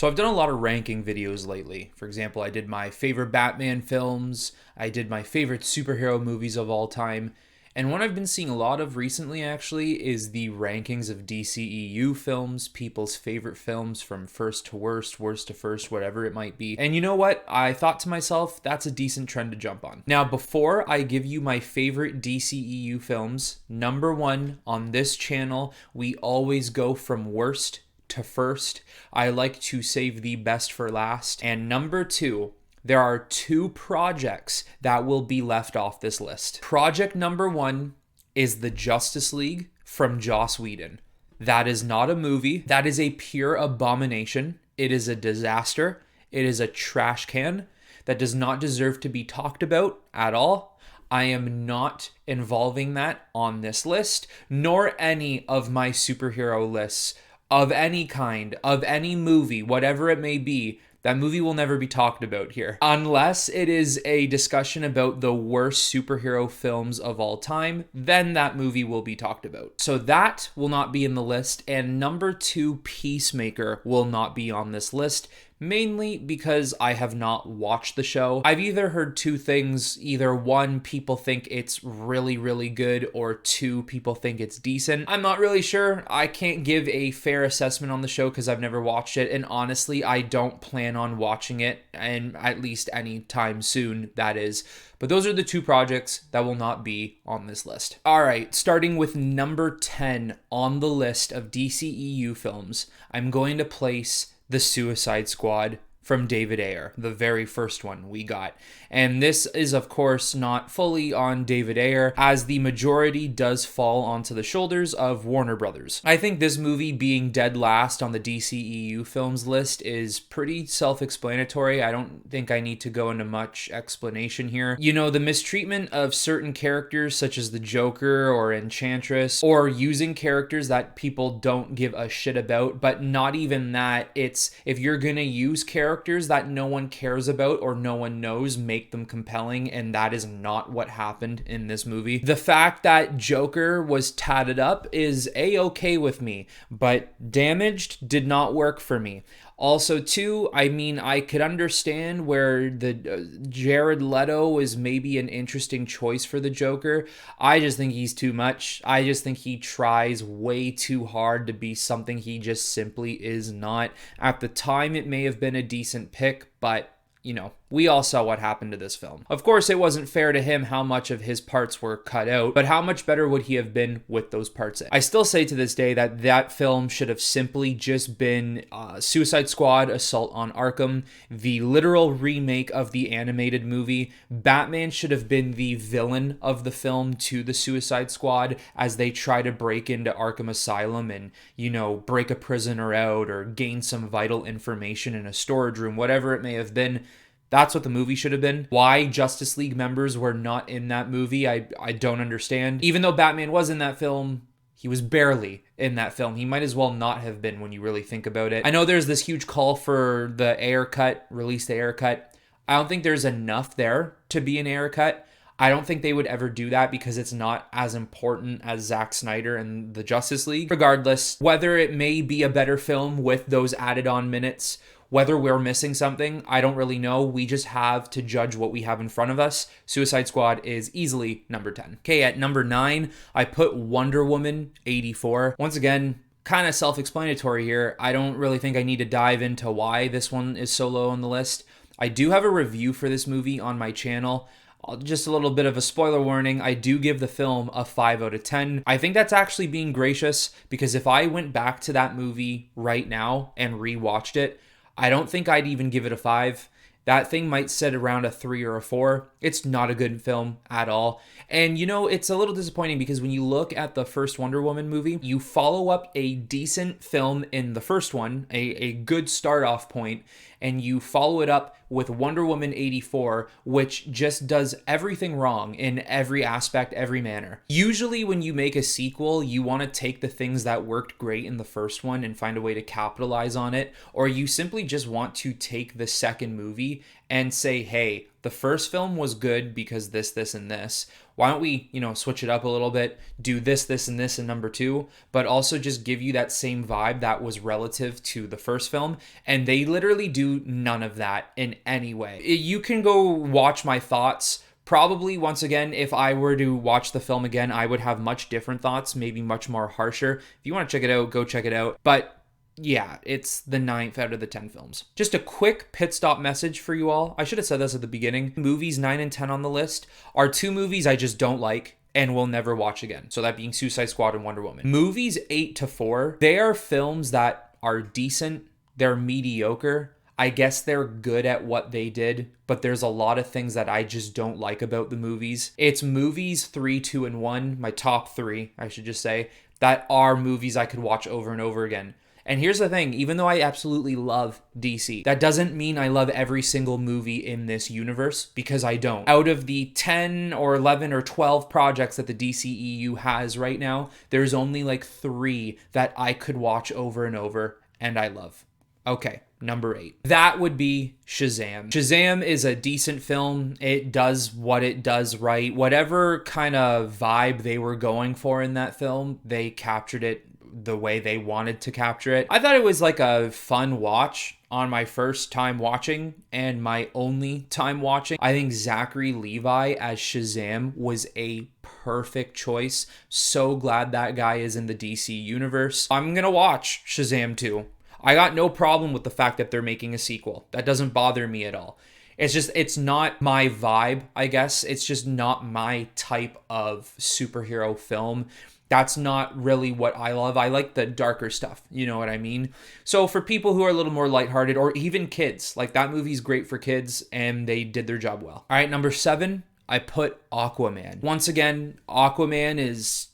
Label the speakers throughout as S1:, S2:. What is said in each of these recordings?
S1: So I've done a lot of ranking videos lately. For example, I did my favorite Batman films, I did my favorite superhero movies of all time, and one I've been seeing a lot of recently actually is the rankings of DCEU films, people's favorite films from first to worst, worst to first, whatever it might be. And you know what? I thought to myself, that's a decent trend to jump on. Now, before I give you my favorite DCEU films, number one on this channel, we always go from worst to first. I like to save the best for last. And number two, there are two projects that will be left off this list. Project number one is the Justice League from Joss Whedon. That is not a movie. That is a pure abomination. It is a disaster. It is a trash can that does not deserve to be talked about at all. I am not involving that on this list, nor any of my superhero lists of any kind, of any movie, whatever it may be. That movie will never be talked about here. Unless it is a discussion about the worst superhero films of all time, then that movie will be talked about. So that will not be in the list. And number two, Peacemaker, will not be on this list. Mainly because I have not watched the show. I've either heard two things. Either one, people think it's really, really good, or two, people think it's decent. I'm not really sure. I can't give a fair assessment on the show because I've never watched it. And honestly, I don't plan on watching it, and at least anytime soon, that is. But those are the two projects that will not be on this list. All right, starting with number 10 on the list of DCEU films, I'm going to place The Suicide Squad from David Ayer, the very first one we got. And this is, of course, not fully on David Ayer, as the majority does fall onto the shoulders of Warner Brothers. I think this movie being dead last on the DCEU films list is pretty self-explanatory. I don't think I need to go into much explanation here. You know, the mistreatment of certain characters such as the Joker or Enchantress, or using characters that people don't give a shit about, but not even that. It's, if you're gonna use characters that no one cares about or no one knows, make them compelling, and that is not what happened in this movie. The fact that Joker was tatted up is a-okay with me, but damaged did not work for me. Also, too, I mean, I could understand where the Jared Leto is maybe an interesting choice for the Joker. I just think he's too much. I just think he tries way too hard to be something he just simply is not. At the time, it may have been a decent pick, but you know, we all saw what happened to this film. Of course, it wasn't fair to him how much of his parts were cut out, but how much better would he have been with those parts in? I still say to this day that that film should have simply just been Suicide Squad, Assault on Arkham, the literal remake of the animated movie. Batman should have been the villain of the film to the Suicide Squad as they try to break into Arkham Asylum and, you know, break a prisoner out or gain some vital information in a storage room, whatever it may have been. That's what the movie should have been. Why Justice League members were not in that movie, I don't understand. Even though Batman was in that film, he was barely in that film. He might as well not have been when you really think about it. I know there's this huge call for the Ayer cut, release the Ayer cut. I don't think there's enough there to be an Ayer cut. I don't think they would ever do that because it's not as important as Zack Snyder and the Justice League. Regardless, whether it may be a better film with those added on minutes, whether we're missing something, I don't really know. We just have to judge what we have in front of us. Suicide Squad is easily number 10. Okay, at number 9, I put Wonder Woman 84. Once again, kind of self-explanatory here. I don't really think I need to dive into why this one is so low on the list. I do have a review for this movie on my channel. Just a little bit of a spoiler warning, I do give the film a 5 out of 10. I think that's actually being gracious, because if I went back to that movie right now and rewatched it, I don't think I'd even give it a 5. That thing might sit around a 3 or a 4. It's not a good film at all. And you know, it's a little disappointing because when you look at the first Wonder Woman movie, you follow up a decent film in the first one, a good start off point, and you follow it up with Wonder Woman 84, which just does everything wrong in every aspect, every manner. Usually when you make a sequel, you want to take the things that worked great in the first one and find a way to capitalize on it, or you simply just want to take the second movie and say, hey, the first film was good because this, and this. Why don't we, switch it up a little bit, do this, and this in number 2, but also just give you that same vibe that was relative to the first film. And they literally do none of that in any way. You can go watch my thoughts. Probably, once again, if I were to watch the film again, I would have much different thoughts, maybe much more harsher. If you want to check it out, go check it out. But yeah, it's the 9th out of the 10 films. Just a quick pit stop message for you all. I should have said this at the beginning. Movies 9 and 10 on the list are 2 movies I just don't like and will never watch again. So that being Suicide Squad and Wonder Woman. Movies 8 to 4, they are films that are decent. They're mediocre. I guess they're good at what they did, but there's a lot of things that I just don't like about the movies. It's movies 3, 2, and 1, my top 3, I should just say, that are movies I could watch over and over again. And here's the thing, even though I absolutely love DC, that doesn't mean I love every single movie in this universe, because I don't. Out of the 10 or 11 or 12 projects that the DCEU has right now, there's only like 3 that I could watch over and over, and I love. Okay, number 8. That would be Shazam. Shazam is a decent film. It does what it does right. Whatever kind of vibe they were going for in that film, they captured it the way they wanted to capture it. I thought it was like a fun watch on my first time watching and my only time watching. I think Zachary Levi as Shazam was a perfect choice. So glad that guy is in the DC universe. I'm gonna watch Shazam 2. I got no problem with the fact that they're making a sequel. That doesn't bother me at all. It's not my vibe, I guess. It's just not my type of superhero film. That's not really what I love. I like the darker stuff. You know what I mean? So for people who are a little more lighthearted, or even kids, like that movie's great for kids and they did their job well. All right, number 7, I put Aquaman. Once again, Aquaman is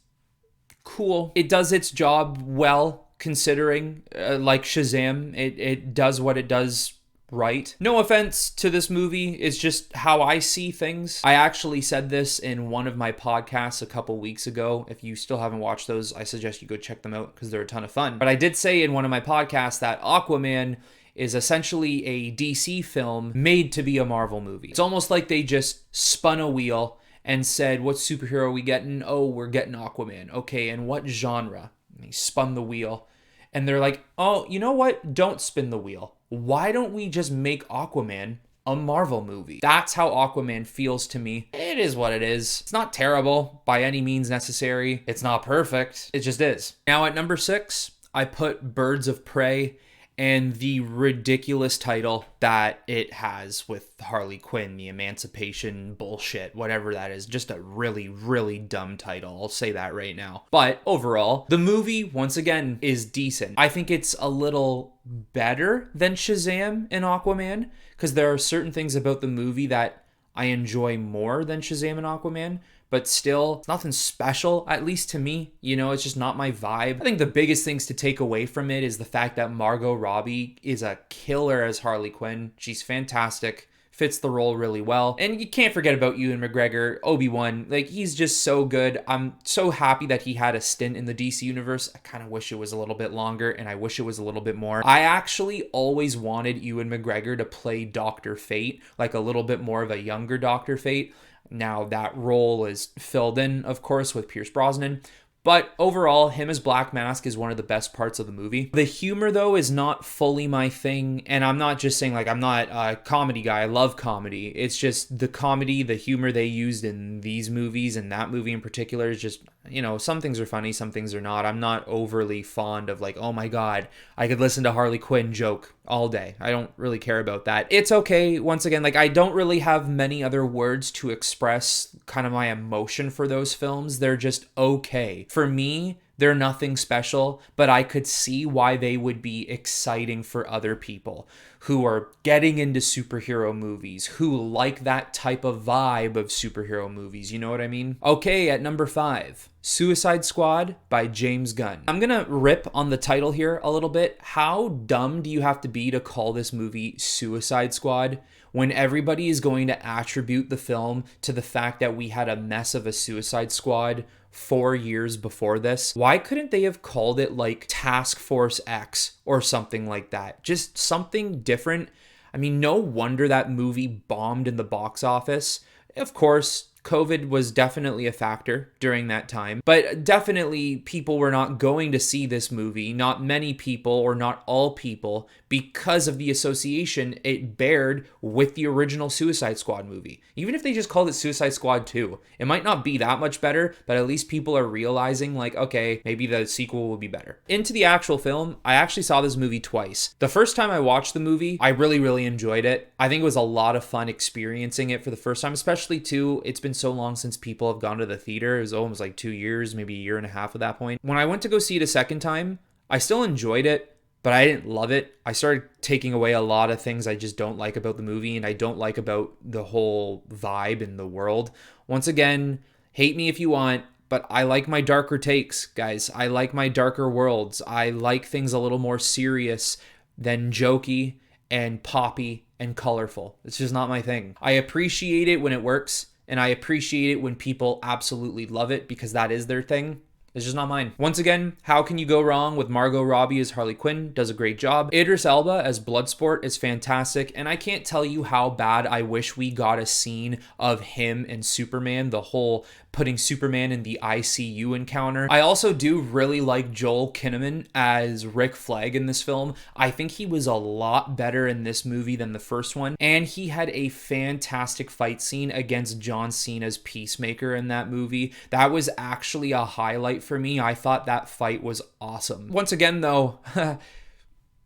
S1: cool. It does its job well, considering like Shazam, it does what it does right. No offense to this movie, it's just how I see things. I actually said this in one of my podcasts a couple weeks ago. If you still haven't watched those, I suggest you go check them out because they're a ton of fun. But I did say in one of my podcasts that Aquaman is essentially a DC film made to be a Marvel movie. It's almost like they just spun a wheel and said, what superhero are we getting? Oh, we're getting Aquaman. Okay, and what genre? And they spun the wheel. And they're like, oh, you know what? Don't spin the wheel. Why don't we just make Aquaman a Marvel movie? That's how Aquaman feels to me. It is what it is. It's not terrible by any means necessary. It's not perfect. It just is. Now at number 6, I put Birds of Prey and the ridiculous title that it has with Harley Quinn, the emancipation bullshit, whatever that is. Just a really, really dumb title. I'll say that right now. But overall, the movie, once again, is decent. I think it's a little better than Shazam and Aquaman, because there are certain things about the movie that I enjoy more than Shazam and Aquaman, but still, it's nothing special, at least to me. You know, it's just not my vibe. I think the biggest things to take away from it is the fact that Margot Robbie is a killer as Harley Quinn. She's fantastic. Fits the role really well. And you can't forget about Ewan McGregor, Obi-Wan. Like, he's just so good. I'm so happy that he had a stint in the DC universe. I kind of wish it was a little bit longer, and I wish it was a little bit more. I actually always wanted Ewan McGregor to play Dr. Fate, like a little bit more of a younger Dr. Fate. Now that role is filled in, of course, with Pierce Brosnan. But overall, him as Black Mask is one of the best parts of the movie. The humor, though, is not fully my thing. And I'm not just saying, like, I'm not a comedy guy. I love comedy. It's just the comedy, the humor they used in these movies, and that movie in particular, is just, you know, some things are funny, some things are not. I'm not overly fond of, like, oh my God, I could listen to Harley Quinn joke all day. I don't really care about that. It's okay. Once again, like, I don't really have many other words to express kind of my emotion for those films. They're just okay. For me, they're nothing special, but I could see why they would be exciting for other people who are getting into superhero movies, who like that type of vibe of superhero movies. You know what I mean? Okay, at number 5, Suicide Squad by James Gunn. I'm gonna rip on the title here a little bit. How dumb do you have to be to call this movie Suicide Squad when everybody is going to attribute the film to the fact that we had a mess of a Suicide Squad 4 years before this? Why couldn't they have called it like Task Force X or something like that? Just something different. I mean, no wonder that movie bombed in the box office. Of course, COVID was definitely a factor during that time, but definitely people were not going to see this movie, not many people or not all people, because of the association it bared with the original Suicide Squad movie. Even if they just called it Suicide Squad 2, it might not be that much better, but at least people are realizing, like, okay, maybe the sequel will be better. Into the actual film, I actually saw this movie twice. The first time I watched the movie, I really enjoyed it. I think it was a lot of fun experiencing it for the first time, especially too, it's been so long since people have gone to the theater. It was almost like 2 years, maybe a year and a half at that point. When I went to go see it a second time, I still enjoyed it, but I didn't love it. I started taking away a lot of things I just don't like about the movie, and I don't like about the whole vibe in the world. Once again, hate me if you want, but I like my darker takes, guys. I like my darker worlds. I like things a little more serious than jokey and poppy and colorful. It's just not my thing. I appreciate it when it works, and I appreciate it when people absolutely love it because that is their thing. It's just not mine. Once again, how can you go wrong with Margot Robbie as Harley Quinn? Does a great job. Idris Elba as Bloodsport is fantastic, and I can't tell you how bad I wish we got a scene of him and Superman, the whole putting Superman in the ICU encounter. I also do really like Joel Kinnaman as Rick Flag in this film. I think he was a lot better in this movie than the first one, and he had a fantastic fight scene against John Cena's Peacemaker in that movie. That was actually a highlight for me. I thought that fight was awesome. Once again, though,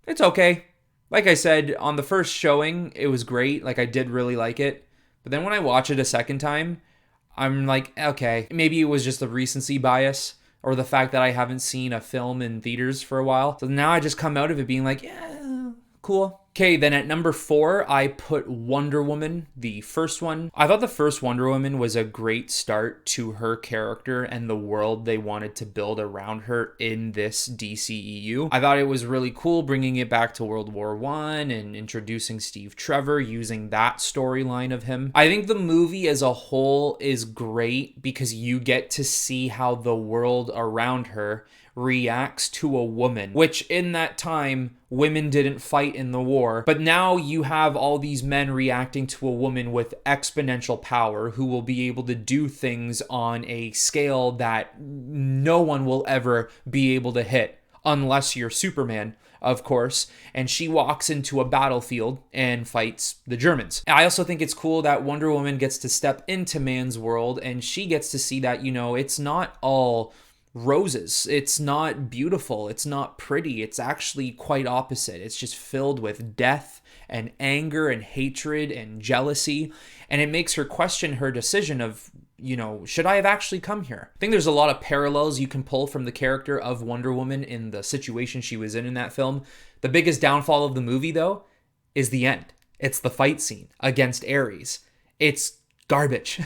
S1: it's okay. Like I said, on the first showing, it was great. Like, I did really like it. But then when I watch it a second time, I'm like, okay, maybe it was just the recency bias or the fact that I haven't seen a film in theaters for a while. So now I just come out of it being like, yeah, cool. Okay, then at number 4, I put Wonder Woman, the first one. I thought the first Wonder Woman was a great start to her character and the world they wanted to build around her in this DCEU. I thought it was really cool bringing it back to World War I and introducing Steve Trevor, using that storyline of him. I think the movie as a whole is great because you get to see how the world around her reacts to a woman, which in that time, women didn't fight in the war. But now you have all these men reacting to a woman with exponential power who will be able to do things on a scale that no one will ever be able to hit, unless you're Superman, of course. And she walks into a battlefield and fights the Germans. I also think it's cool that Wonder Woman gets to step into man's world, and she gets to see that, you know, it's not all roses. It's not beautiful. It's not pretty. It's actually quite opposite. It's just filled with death and anger and hatred and jealousy. And it makes her question her decision of, you know, should I have actually come here? I think there's a lot of parallels you can pull from the character of Wonder Woman in the situation she was in that film. The biggest downfall of the movie, though, is the end. It's the fight scene against Ares. It's garbage.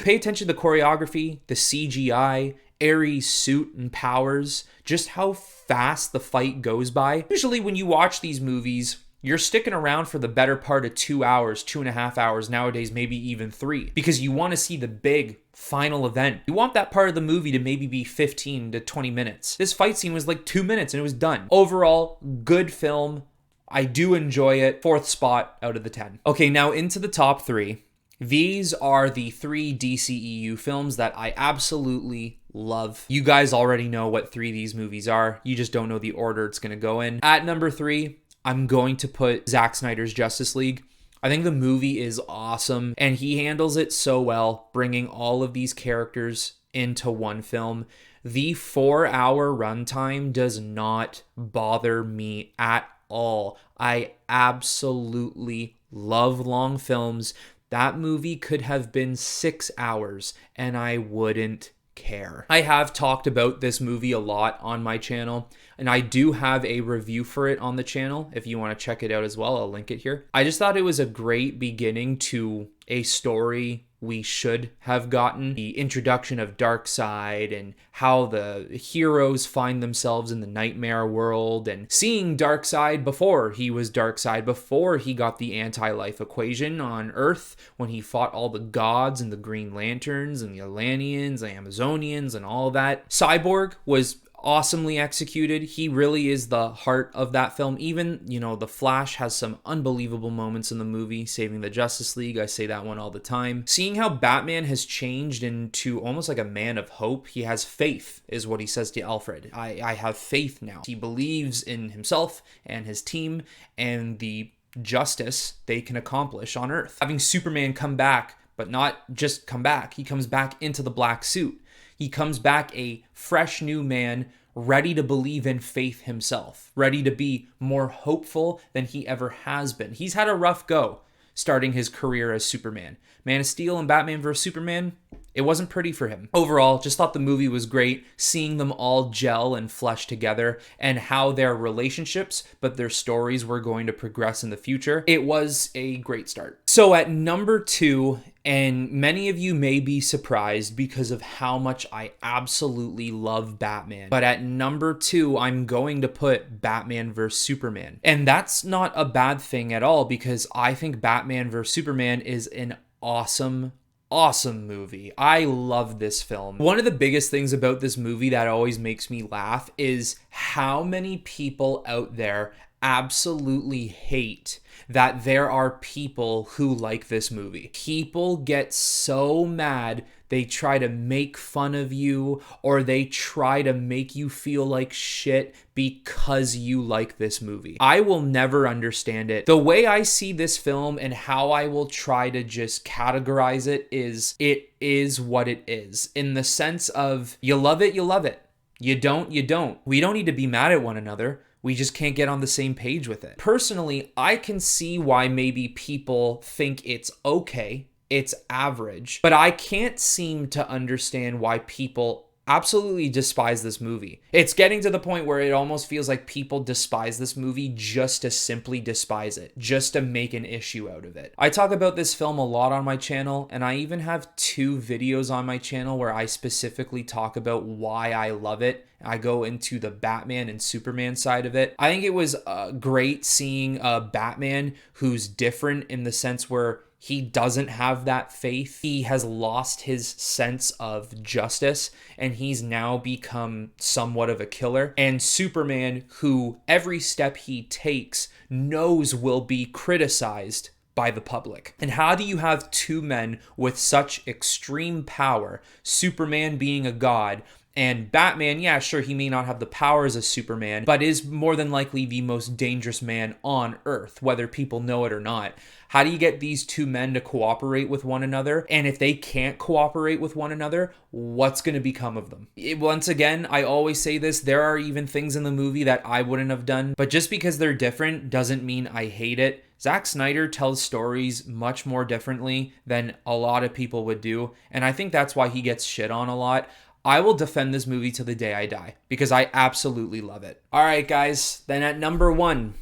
S1: Pay attention to the choreography, the CGI, Ares' suit and powers, just how fast the fight goes by. Usually when you watch these movies, you're sticking around for the better part of 2 hours, 2.5 hours, nowadays maybe even 3, because you want to see the big final event. You want that part of the movie to maybe be 15 to 20 minutes. This fight scene was like 2 minutes and it was done. Overall, good film. I do enjoy it. 4th spot out of the 10. Okay, now into the top 3. These are the 3 DCEU films that I absolutely love. You guys already know what 3 of these movies are. You just don't know the order it's going to go in. At number 3, I'm going to put Zack Snyder's Justice League. I think the movie is awesome, and he handles it so well, bringing all of these characters into one film. The 4-hour runtime does not bother me at all. I absolutely love long films. That movie could have been 6 hours and I wouldn't care. I have talked about this movie a lot on my channel, and I do have a review for it on the channel. If you want to check it out as well, I'll link it here. I just thought it was a great beginning to a story we should have gotten. The introduction of Darkseid and how the heroes find themselves in the nightmare world, and seeing Darkseid before he was Darkseid, before he got the anti-life equation on Earth, when he fought all the gods and the Green Lanterns and the Atlanteans, the Amazonians and all that. Cyborg was awesomely executed. He really is the heart of that film. Even, the Flash has some unbelievable moments in the movie, saving the Justice League. I say that one all the time. Seeing how Batman has changed into almost like a man of hope. He has faith, is what he says to Alfred. I have faith now. He believes in himself and his team and the justice they can accomplish on Earth. Having Superman come back, but not just come back. He comes back into the black suit. He comes back a fresh new man, ready to believe in faith himself, ready to be more hopeful than he ever has been. He's had a rough go starting his career as Superman. Man of Steel and Batman vs. Superman, it wasn't pretty for him. Overall, just thought the movie was great, seeing them all gel and flesh together and how their relationships, but their stories were going to progress in the future. It was a great start. So at number 2, and many of you may be surprised because of how much I absolutely love Batman, but at number 2, I'm going to put Batman vs. Superman. And that's not a bad thing at all, because I think Batman vs. Superman is an awesome movie. I love this film. One of the biggest things about this movie that always makes me laugh is how many people out there absolutely hate that there are people who like this movie. People get so mad, they try to make fun of you, or they try to make you feel like shit because you like this movie. I will never understand it. The way I see this film and how I will try to just categorize it is what it is. In the sense of, you love it, you love it. You don't, you don't. We don't need to be mad at one another. We just can't get on the same page with it. Personally, I can see why maybe people think it's okay, it's average, but I can't seem to understand why people absolutely despise this movie. It's getting to the point where it almost feels like people despise this movie just to simply despise it, just to make an issue out of it. I talk about this film a lot on my channel, and I even have 2 videos on my channel where I specifically talk about why I love it. I go into the Batman and Superman side of it. I think it was great seeing a Batman who's different in the sense where he doesn't have that faith. He has lost his sense of justice, and he's now become somewhat of a killer. And Superman, who every step he takes knows will be criticized by the public. And how do you have 2 men with such extreme power, Superman being a god, and Batman, yeah, sure, he may not have the powers as Superman, but is more than likely the most dangerous man on Earth, whether people know it or not. How do you get these 2 men to cooperate with one another? And if they can't cooperate with one another, what's going to become of them? Once again, I always say this, there are even things in the movie that I wouldn't have done, but just because they're different doesn't mean I hate it. Zack Snyder tells stories much more differently than a lot of people would do, and I think that's why he gets shit on a lot. I will defend this movie till the day I die because I absolutely love it. All right, guys. Then at number 1,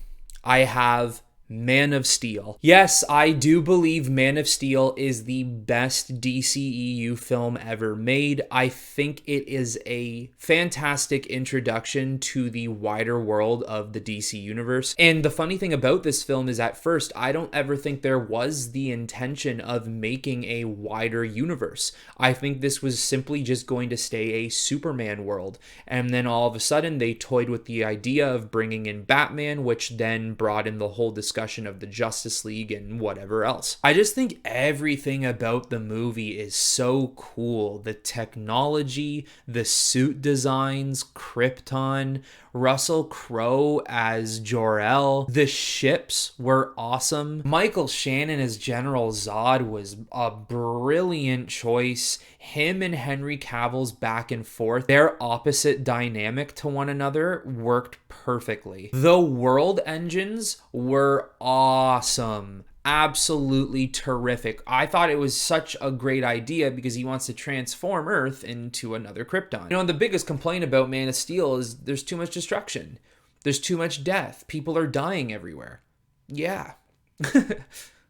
S1: I have Man of Steel. Yes, I do believe Man of Steel is the best DCEU film ever made. I think it is a fantastic introduction to the wider world of the DC universe. And the funny thing about this film is, at first, I don't ever think there was the intention of making a wider universe. I think this was simply just going to stay a Superman world. And then all of a sudden, they toyed with the idea of bringing in Batman, which then brought in the whole discussion of the Justice League and whatever else. I just think everything about the movie is so cool. The technology, the suit designs, Krypton, Russell Crowe as Jor-El. The ships were awesome. Michael Shannon as General Zod was a brilliant choice. Him and Henry Cavill's back and forth, their opposite dynamic to one another, worked perfectly. The world engines were awesome. Absolutely terrific. I thought it was such a great idea because he wants to transform Earth into another Krypton. The biggest complaint about Man of Steel is there's too much destruction. There's too much death. People are dying everywhere. Yeah.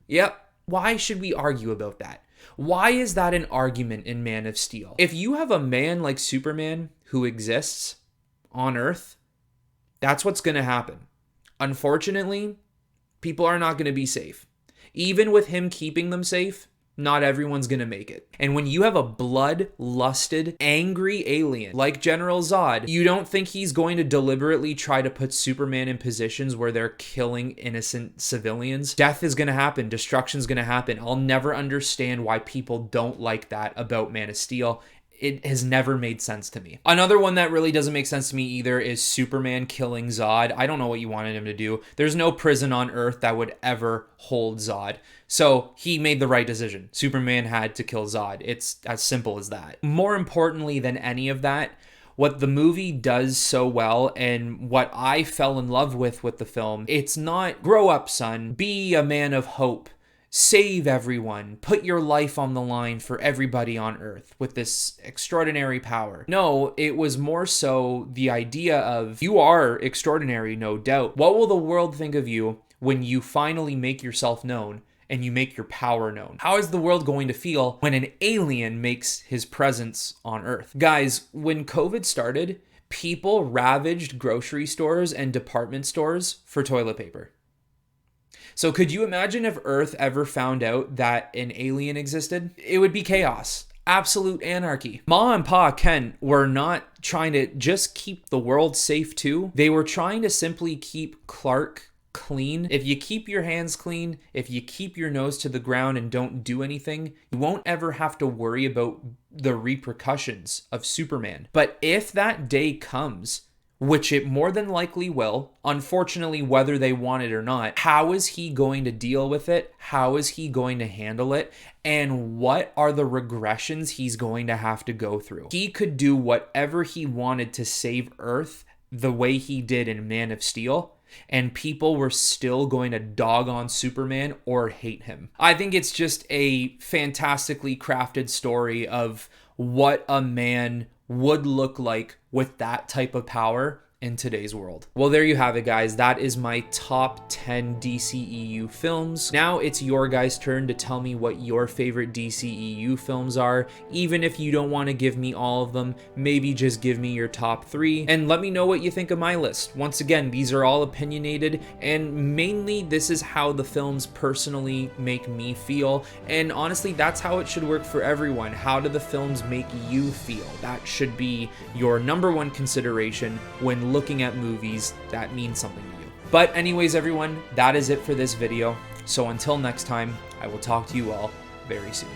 S1: Yep. Why should we argue about that? Why is that an argument in Man of Steel? If you have a man like Superman who exists on Earth, that's what's going to happen. Unfortunately, people are not going to be safe. Even with him keeping them safe, Not everyone's gonna make it. And when you have a blood-lusted, angry alien like General Zod, you don't think he's going to deliberately try to put Superman in positions where they're killing innocent civilians? Death is gonna happen. Destruction's gonna happen. I'll never understand why people don't like that about Man of Steel. It has never made sense to me. Another one that really doesn't make sense to me either is Superman killing Zod. I don't know what you wanted him to do. There's no prison on Earth that would ever hold Zod. So he made the right decision. Superman had to kill Zod. It's as simple as that. More importantly than any of that, what the movie does so well and what I fell in love with the film, it's not grow up, son, be a man of hope. Save everyone, put your life on the line for everybody on Earth with this extraordinary power. No, it was more so the idea of you are extraordinary, no doubt. What will the world think of you when you finally make yourself known and you make your power known? How is the world going to feel when an alien makes his presence on Earth? Guys, when COVID started, people ravaged grocery stores and department stores for toilet paper. So could you imagine if Earth ever found out that an alien existed? It would be chaos. Absolute anarchy. Ma and Pa Kent were not trying to just keep the world safe too. They were trying to simply keep Clark clean. If you keep your hands clean, if you keep your nose to the ground and don't do anything, you won't ever have to worry about the repercussions of Superman. But if that day comes, which it more than likely will, unfortunately, whether they want it or not, how is he going to deal with it? How is he going to handle it? And what are the regressions he's going to have to go through? He could do whatever he wanted to save Earth the way he did in Man of Steel, and people were still going to dog on Superman or hate him. I think it's just a fantastically crafted story of what a man would look like with that type of power in today's world. Well, there you have it, guys. That is my top 10 DCEU films. Now it's your guys' turn to tell me what your favorite DCEU films are. Even if you don't want to give me all of them, maybe just give me your top 3 and let me know what you think of my list. Once again, these are all opinionated, and mainly this is how the films personally make me feel. And honestly, that's how it should work for everyone. How do the films make you feel? That should be your number one consideration when looking at movies that mean something to you. But anyways, everyone, that is it for this video. So until next time, I will talk to you all very soon.